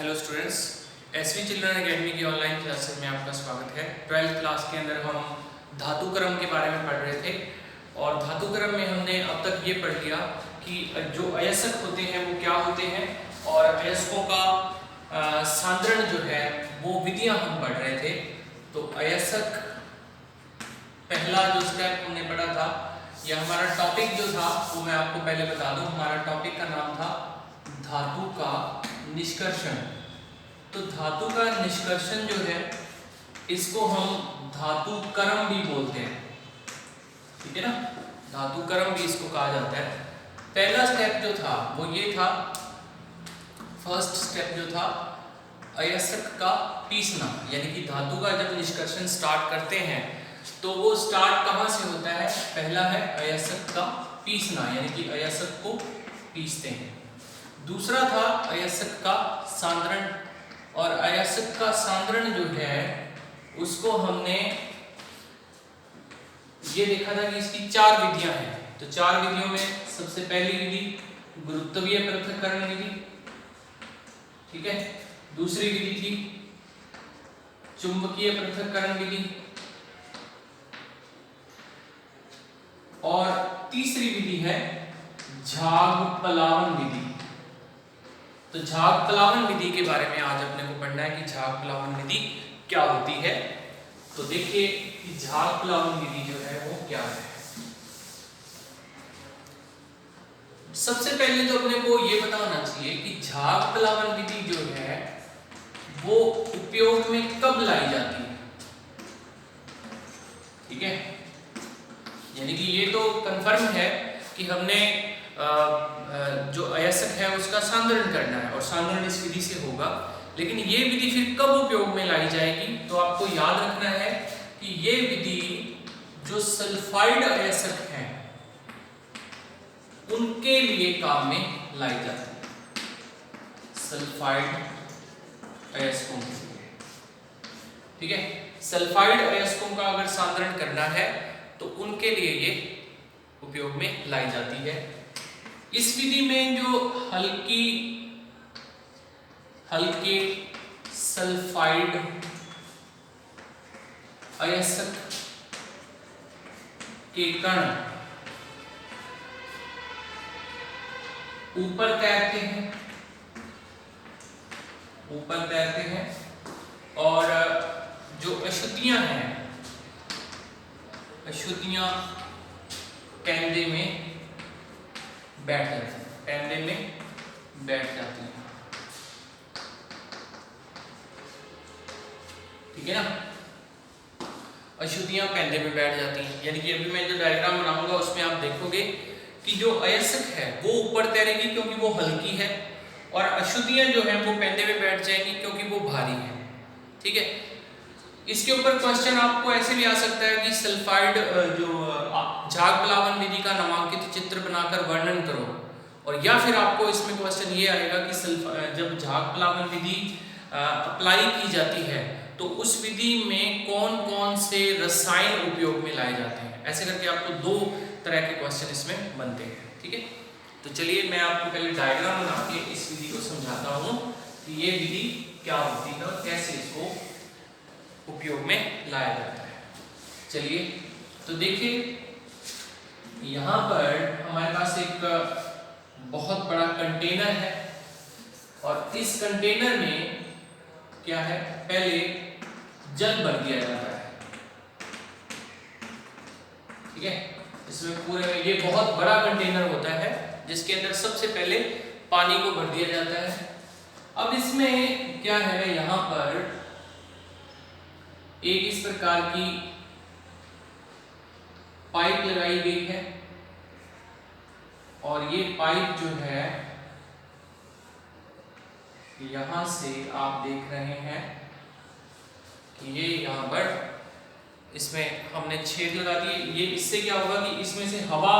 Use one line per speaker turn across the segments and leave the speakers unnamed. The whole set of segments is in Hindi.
Hello students, SV children academy की ऑनलाइन क्लासेस में आपका स्वागत है। 12th क्लास के अंदर हम धातुक्रम के बारे में पढ़ रहे थे और धातुक्रम में हमने अब तक ये पढ़ लिया कि जो अयस्क होते हैं वो क्या होते हैं और अयस्कों का सांद्रण जो है वो विधियां हम पढ़ रहे थे। तो अयस्क पहला जो स्टेप हमने पढ़ा था, यह हमारा टॉपिक जो था वो मैं आपको पहले बता दूं। हमारा टॉपिक का नाम था धातु का निष्कर्षण। तो धातु का निष्कर्षण जो है इसको हम धातुक्रम भी बोलते हैं, ठीक है ना। धातुक्रम भी इसको कहा जाता है। पहला स्टेप जो था वो ये था, फर्स्ट स्टेप जो था अयस्क का पीसना, यानी कि धातु का जब निष्कर्षण स्टार्ट करते हैं तो वो स्टार्ट कहाँ से होता है। पहला है अयस्क का पीसना, यानी कि अयस्क को पीसते हैं। दूसरा था अयस्क का सांद्रण, और अयस्क का सांद्रण जो है उसको हमने ये देखा था कि इसकी 4 विधियां हैं। तो 4 विधियों में सबसे पहली विधि गुरुत्वीय पृथक्करण विधि, ठीक है। दूसरी विधि थी चुंबकीय पृथक्करण विधि, और तीसरी विधि है झाग पलावन विधि। तो झाग पलावन विधि के बारे में आज अपने को पढ़ना है कि झाग पलावन विधि क्या होती है। तो देखिए कि झाग पलावन विधि जो है वो क्या है। सबसे पहले तो अपने को ये पता होना चाहिए कि झाग पलावन विधि जो है वो उपयोग में कब लाई जाती है, ठीक है। यानी कि ये तो कंफर्म है कि हमने जो अयस्क है उसका सांद्रण करना है और सांद्रण इस विधि से होगा, लेकिन ये विधि फिर कब उपयोग में लाई जाएगी। तो आपको याद रखना है कि ये विधि जो सल्फाइड अयस्क हैं उनके लिए काम में लाई जाती है, सल्फाइड अयस्कों के लिए, ठीक है। सल्फाइड अयस्कों का अगर सांद्रण करना है तो उनके लिए ये उपयोग में लाई जाती है। इस विधि में जो हल्के सल्फाइड अयस्क के कण ऊपर तैरते हैं और जो अशुद्धियां हैं, अशुद्धियां केंद्र में बैठ जाती हैं, ठीक है ना। अशुद्धियां पेंदे में बैठ जाती हैं, यानी कि अभी मैं जो डायग्राम बनाऊंगा उसमें आप देखोगे कि जो अयस्क है वो ऊपर तैरेगी क्योंकि वो हल्की है, और अशुद्धियां जो हैं वो पेंदे में बैठ जाएंगी क्योंकि वो भारी है, ठीक है। इसके ऊपर क्वेश्चन आपको ऐसे भी आ सकता है कि सल्फाइड जो झाग पलावन विधि का नामांकित चित्र बनाकर वर्णन करो, और या फिर आपको इसमें क्वेश्चन ये आएगा कि जब झाग पलावन विधि अप्लाई की जाती है तो उस विधि में कौन कौन से रसायन उपयोग में लाए जाते हैं। ऐसे करके आपको 2 तरह के क्वेश्चन इसमें बनते हैं, ठीक है। तो चलिए मैं आपको पहले डायग्राम बना के इस विधि को समझाता हूँ कि ये विधि क्या होती है और कैसे इसको उपयोग में लाया जाता है। चलिए तो देखिए यहाँ पर हमारे पास एक बहुत बड़ा कंटेनर है, और इस कंटेनर में क्या है, पहले जल भर दिया जाता है, ठीक है। इसमें पूरे में ये बहुत बड़ा कंटेनर होता है जिसके अंदर सबसे पहले पानी को भर दिया जाता है। अब इसमें क्या है, यहाँ पर एक इस प्रकार की पाइप लगाई गई है, और ये पाइप जो है यहां से आप देख रहे हैं कि ये यहां पर इसमें हमने छेद लगा दिए। ये इससे क्या होगा कि इसमें से हवा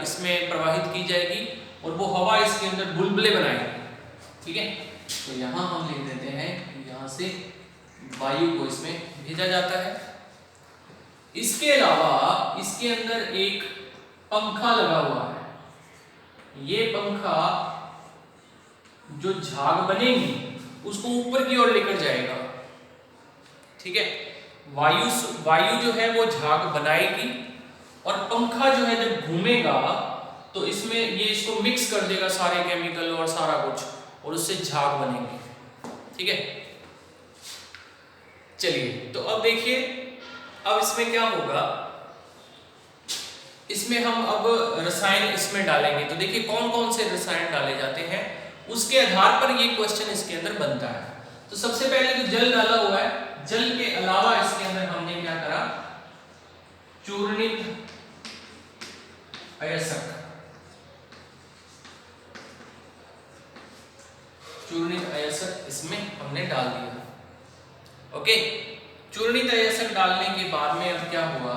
इसमें प्रवाहित की जाएगी और वो हवा इसके अंदर बुलबुले बनाएगी, ठीक है। तो यहां हम लिख देते हैं कि यहां से वायु को इसमें भेजा जाता है। इसके अलावा इसके अंदर एक पंखा लगा हुआ है। ये पंखा जो झाग बनेगी उसको ऊपर की ओर लेकर जाएगा। ठीक है, वायु जो है वो झाग बनाएगी और पंखा जो है जब घूमेगा तो इसमें ये इसको मिक्स कर देगा सारे केमिकल और सारा कुछ, और उससे झाग बनेंगे। ठीक है, चलिए तो अब देखिए अब इसमें क्या होगा, इसमें हम अब रसायन इसमें डालेंगे। तो देखिए कौन कौन से रसायन डाले जाते हैं, उसके आधार पर ये क्वेश्चन इसके अंदर बनता है। तो सबसे पहले तो जल डाला हुआ है, जल के अलावा इसके अंदर हमने क्या करा, चूर्णित अयस्क, चूर्णित अयस्क इसमें हमने डाल दिया। ओके, चूर्णित अयस्क डालने के बाद में अब क्या हुआ,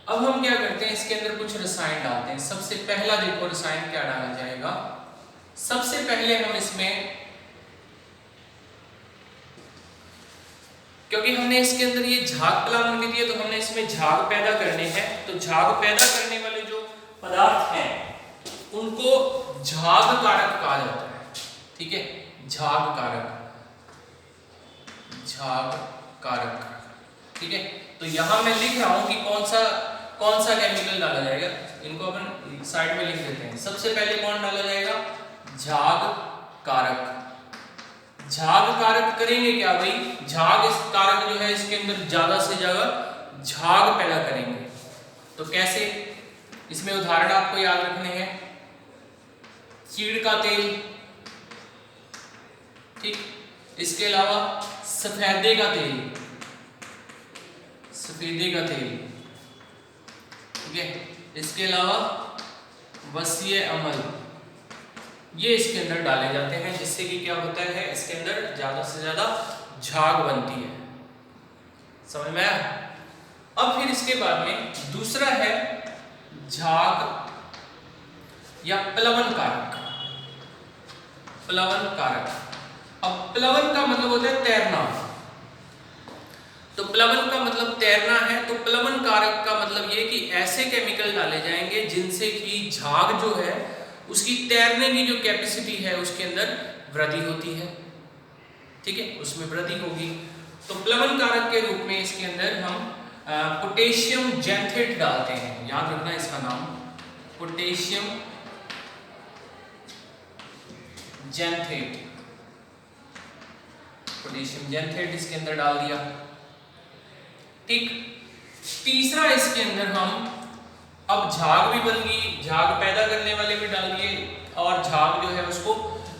अब हम क्या करते हैं, इसके अंदर कुछ रसायन डालते हैं। सबसे पहला देखो रसायन क्या डाला जाएगा, सबसे पहले हम इसमें, क्योंकि हमने इसके अंदर ये झाग प्लावन के दिए तो हमने इसमें झाग पैदा करने हैं, तो झाग पैदा करने वाले जो पदार्थ हैं उनको झाग कारक कहा जाता है। ठीक है, झाग कारक, झाग कारक। ठीक है, तो यहां मैं लिख रहा हूं कि कौन सा केमिकल डाला जाएगा, इनको अपन साइड में लिख देते हैं। सबसे पहले कौन डाला जाएगा, झाग कारक। झाग कारक करेंगे क्या भाई, झाग इस कारक जो है इसके अंदर ज्यादा से ज्यादा झाग पैदा करेंगे। तो कैसे, इसमें उदाहरण आपको याद रखने हैं, चीड़ का तेल, ठीक, इसके अलावा सफेदे का तेल, सफेदे का तेल, ठीक है, इसके अलावा वसीय अमल, ये इसके अंदर डाले जाते हैं, जिससे कि क्या होता है, इसके अंदर ज्यादा से ज्यादा झाग बनती है। समझ में आया। अब फिर इसके बाद में दूसरा है झाग या प्लवन कारक, प्लवन कारक। अब प्लवन का मतलब होता है तैरना, तो प्लवन का मतलब तैरना है, तो प्लवन कारक का मतलब ये कि ऐसे केमिकल डाले जाएंगे जिनसे कि झाग जो है उसकी तैरने की जो कैपेसिटी है उसके अंदर वृद्धि होती है। ठीक है, उसमें वृद्धि होगी। तो प्लवन कारक के रूप में इसके अंदर हम पोटेशियम जैंथेट डालते हैं, याद रखना इसका नाम, पोटेशियम जैंथेट, पोटेशियम जैंथेट इसके अंदर डाल दिया। ठीक, तीसरा इसके अंदर हम अब झाग भी बन गई, झाग पैदा करने वाले भी डाल दिए, और झाग जो है उसको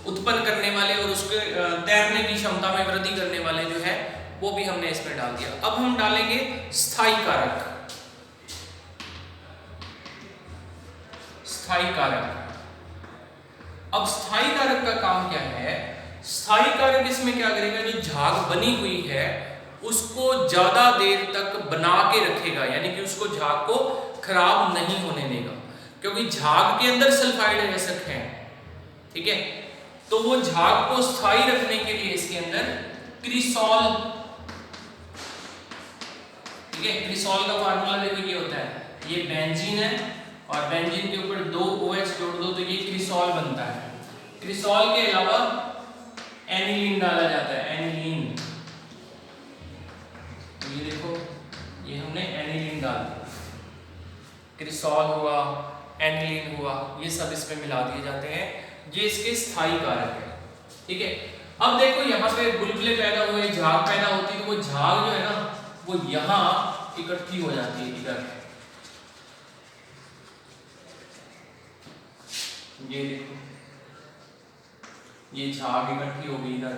उत्पन्न करने वाले और उसके तैरने की क्षमता में वृद्धि करने वाले जो है वो भी हमने इसमें डाल दिया। अब हम डालेंगे स्थायी कारक, स्थायी कारक। अब स्थायी कारक का काम क्या है, स्थायी कारक इसमें क्या करेगा, जो झाग बनी हुई है उसको ज्यादा देर तक बना के रखेगा, यानी कि उसको झाग को खराब नहीं होने देगा, क्योंकि झाग के अंदर सल्फाइड अयस्क है। ठीक है, तो वो झाग को स्थायी रखने के लिए इसके अंदर क्रिसॉल, ठीक है, क्रिसॉल का फार्मूला देखो ये होता है, ये बेंजीन है और बेंजीन के ऊपर 2 OH जोड़ दो तो ये क्रिसॉल बनता है। क्रिसॉल के अलावा एनिलीन डाला जाता है, एनिलीन, तो ये देखो ये हमने एनिलीन डाल दिया, क्रिसॉल हुआ, एनिलीन हुआ, ये सब इसमें मिला दिए जाते हैं, ये इसके स्थायी कारक है। ठीक है, अब देखो यहाँ पे बुलबुले पैदा हुए, झाग पैदा होती है, तो वो झाग जो है ना वो यहाँ इकट्ठी हो जाती है इधर, ये देखो ये झाग इकट्ठी हो गई इधर।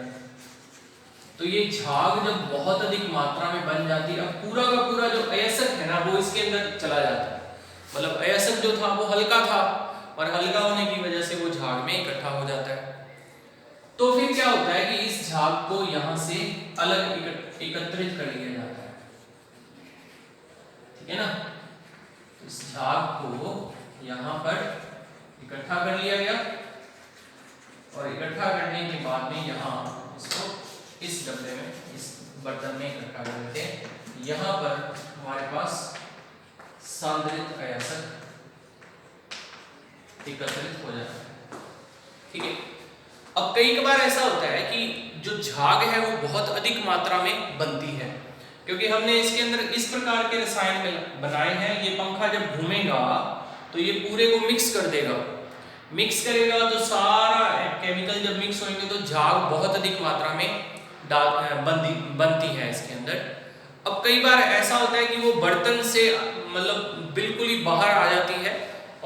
तो ये झाग जब बहुत अधिक मात्रा में बन जाती है, अब पूरा का पूरा जो अयस्क है ना वो इसके अंदर चला जाता है, मतलब अयस्क जो था वो हल्का था और हल्का होने की वजह से वो झाग में इकट्ठा हो जाता है। तो फिर क्या होता है कि इस झाग को यहां से अलग एकत्रित कर लिया जाता है, ठीक है ना। इस झाग को यहां पर इकट्ठा कर लिया गया और इकट्ठा करने के बाद में यहां इसको इस डब्बे में, इस बर्तन में इकट्ठा कर देते हैं। यहां पर हमारे पास सांद्रित अयस्क एकत्रित हो जाता है। ठीक है, अब कई बार ऐसा होता है कि जो झाग है वो बहुत अधिक मात्रा में बनती है, क्योंकि हमने इसके अंदर इस प्रकार के रसायन बनाए हैं। ये पंखा जब घूमेगा तो ये पूरे को मिक्स कर देगा, मिक्स करेगा तो सारा केमिकल जब मिक्स होंगे तो झाग बहुत अधिक मात्रा में बनती है इसके अंदर। अब कई बार ऐसा होता है कि वो बर्तन से मतलब बिल्कुल ही बाहर आ जाती है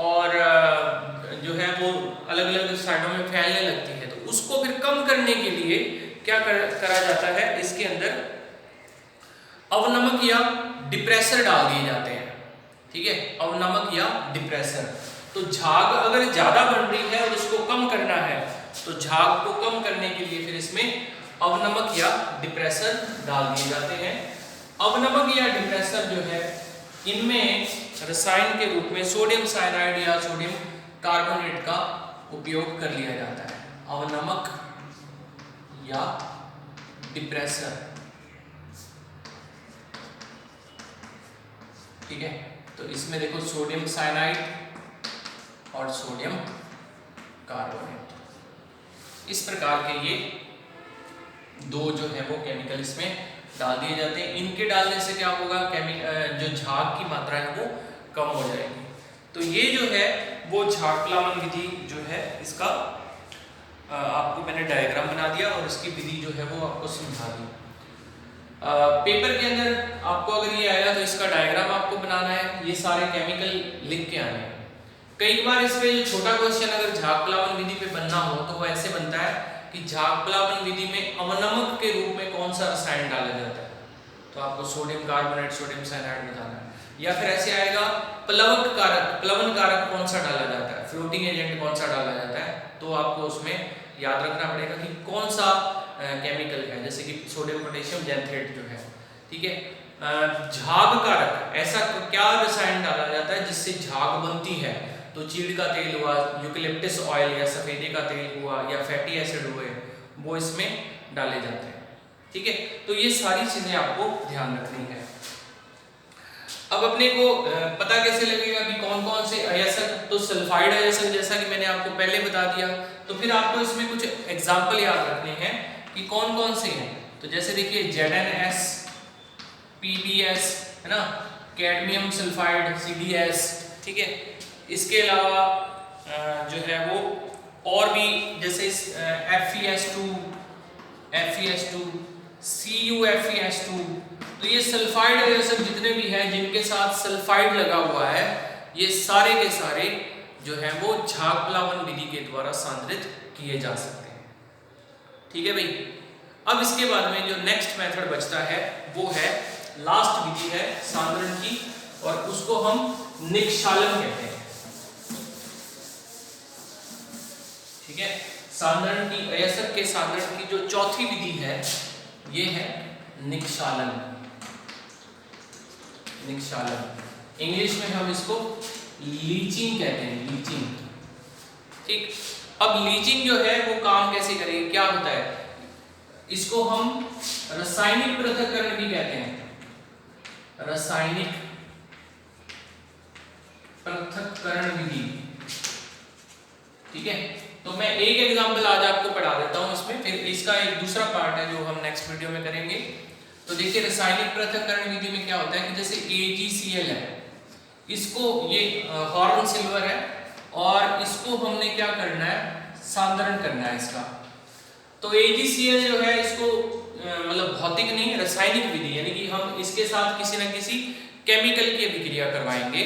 और जो है वो अलग अलग साइडों में फैलने लगती है। तो उसको फिर कम करने के लिए क्या करा जाता है, इसके अंदर अवनमक या डिप्रेसर डाल दिए जाते हैं। ठीक है, अवनमक या डिप्रेसर। तो झाग अगर ज्यादा बन रही है और उसको कम करना है तो झाग को कम करने के लिए फिर इसमें अवनमक या डिप्रेसर डाल दिए जाते हैं। अवनमक या डिप्रेसर जो है इनमें रसायन के रूप में सोडियम साइनाइड या सोडियम कार्बोनेट का उपयोग कर लिया जाता है। अवनमक या डिप्रेसर, ठीक है। तो इसमें देखो सोडियम साइनाइड और सोडियम कार्बोनेट, इस प्रकार के ये दो जो है वो केमिकल इसमें डाल दिए जाते हैं। इनके डालने से क्या होगा, जो झाग की मात्रा है वो कम हो जाएगी। तो ये जो है वो झाग प्लावन विधि जो है इसका आपको मैंने डायग्राम बना दिया और इसकी विधि जो है वो आपको समझा दी। पेपर के अंदर आपको अगर ये आया तो इसका डायग्राम आपको बनाना है, ये सारे केमिकल लिख के आने हैं। कई बार इस पे जो छोटा क्वेश्चन अगर झाग प्लावन विधि पे बनना हो तो वो ऐसे बनता है कि झाग प्लावन विधि में अवनमक के रूप में कौन सा रसायन डाला जाता है, तो आपको सोडियम कार्बोनेट सोडियम साइनाइड बताना है। या फिर ऐसे आएगा प्लवक कारक, प्लवन कारक कौन सा डाला जाता है, फ्लोटिंग एजेंट कौन सा डाला जाता है, तो आपको उसमें याद रखना पड़ेगा कि कौन सा केमिकल है, जैसे कि सोडियम पोटेशियम जेंथेट जो है। ठीक है, झाग कारक ऐसा क्या रसायन डाला जाता है जिससे झाग बनती है, तो चीड़ का तेल हुआ, यूकेलिप्टस ऑयल या सफेदे का तेल हुआ या फैटी एसिड हुए, वो इसमें डाले जाते हैं। ठीक है, तो ये सारी चीजें आपको ध्यान रखनी है। अब अपने को पता कैसे लगेगा कि कौन कौन से अयस्क, तो सल्फाइड अयस्क जैसा कि मैंने आपको पहले बता दिया, तो फिर आपको इसमें कुछ एग्जाम्पल याद रखने हैं कि कौन कौन से हैं। तो जैसे देखिए ZnS, PbS है ना, कैडमियम सल्फाइड CdS, ठीक है। इसके अलावा जो है वो और भी जैसे FeS2, CuFeS2, तो ये सल्फाइड अयस्क जितने भी हैं जिनके साथ सल्फाइड लगा हुआ है, ये सारे के सारे जो है वो झाग प्लावन विधि के द्वारा सांद्रित किए जा सकते हैं। ठीक है भाई। अब इसके बाद में जो नेक्स्ट मेथड बचता है वो है लास्ट विधि है सांद्रण की, और उसको हम निक्षालन कहते हैं। ठीक है, सांद्रण की, अयस्क के सांद्रण की जो चौथी विधि है ये है निक्षालन। निक्षालन इंग्लिश में हम इसको लीचिंग कहते हैं, लीचिंग। ठीक, अब लीचिंग जो है वो काम कैसे करेगी, क्या होता है, इसको हम रासायनिक पृथक्करण भी कहते हैं, रासायनिक पृथक्करण विधि। ठीक है, तो मैं एक एग्जांपल आज आपको पढ़ा देता हूं इसमें, फिर इसका एक दूसरा पार्ट है जो हम नेक्स्ट वीडियो में करेंगे। तो देखिए रासायनिक पृथक्करण विधि में क्या होता है कि जैसे AgCl है, इसको ये हॉर्न सिल्वर है और इसको हमने क्या करना है, सांद्रण करना है इसका। तो AgCl जो है इसको मतलब भौतिक नहीं रासायनिक विधि, यानी कि हम इसके साथ किसी न किसी केमिकल की अभिक्रिया करवाएंगे।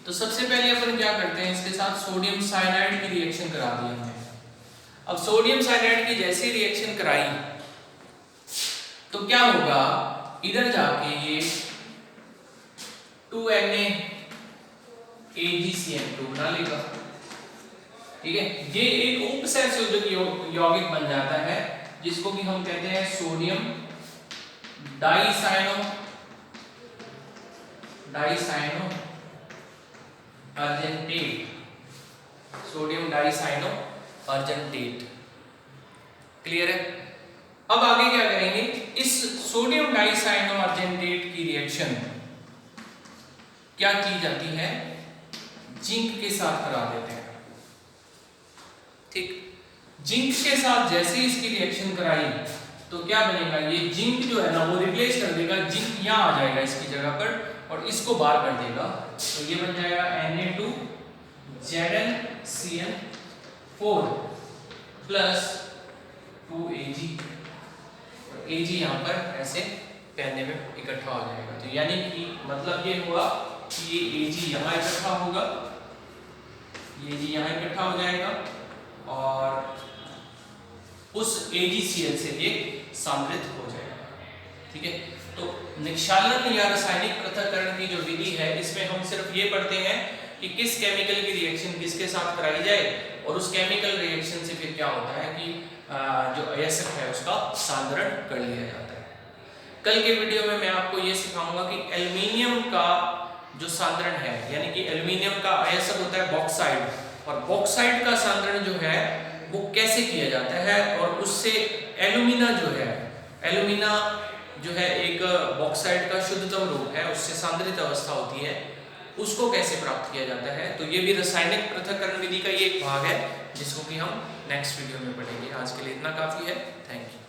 तो सबसे पहले अपन क्या करते हैं, इसके साथ सोडियम साइनाइड की रिएक्शन करा दी हमने। अब सोडियम साइनाइड की जैसी रिएक्शन कराई तो क्या होगा, इधर जाके ये 2Na AgCl2 बना लेगा। ठीक है, ये एक उपसहसंयोजक यौगिक बन जाता है जिसको कि हम कहते हैं sodium dicyano argentate, sodium dicyano argentate. Clear है। अब आगे क्या करेंगे, इस सोडियम डाइसाइनो अर्जेंटेट की रिएक्शन क्या की जाती है, जिंक के साथ करा देते हैं। ठीक, जिंक के साथ जैसे ही इसकी रिएक्शन कराई तो क्या बनेगा, ये जिंक जो है ना वो रिप्लेस कर देगा, जिंक यहाँ आ जाएगा इसकी जगह पर और इसको बाहर कर देगा। तो ये बन जाएगा Na2ZnCl4 प्लस 2Ag, और Ag यहाँ पर ऐसे कहने में इकट्ठा हो जाएगा। तो यानी कि मतलब ये हुआ कि ये Ag यहाँ इकट्ठा होगा, ये Ag यहाँ इकट्ठा हो जाएगा और उस AgCl से ये सांद्रित हो जाएगा। ठीक है, तो निक्षालन या रासायनिक पृथक्करण की जो विधि है इसमें हम सिर्फ ये पढ़ते हैं कि किस केमिकल की रिएक्शन किसके साथ कराई जाए और उस केमिकल रिएक्शन से फिर क्या होता है कि जो अयस्क है उसका सांद्रण कर लिया जाता है। कल के वीडियो में मैं आपको ये सिखाऊंगा कि एल्युमिनियम का जो सांद्रण है, यानी कि एल्युमिनियम का अयस्क होता है बॉक्साइड, और बॉक्साइड का सांद्रण जो है वो कैसे किया जाता है और उससे एल्यूमिना जो है एक बॉक्साइड का शुद्धतम रूप है, उससे सांद्रित अवस्था होती है, उसको कैसे प्राप्त किया जाता है। तो ये भी रासायनिक पृथक्करण विधि का ये एक भाग है जिसको कि हम नेक्स्ट वीडियो में पढ़ेंगे। आज के लिए इतना काफी है। Thank you.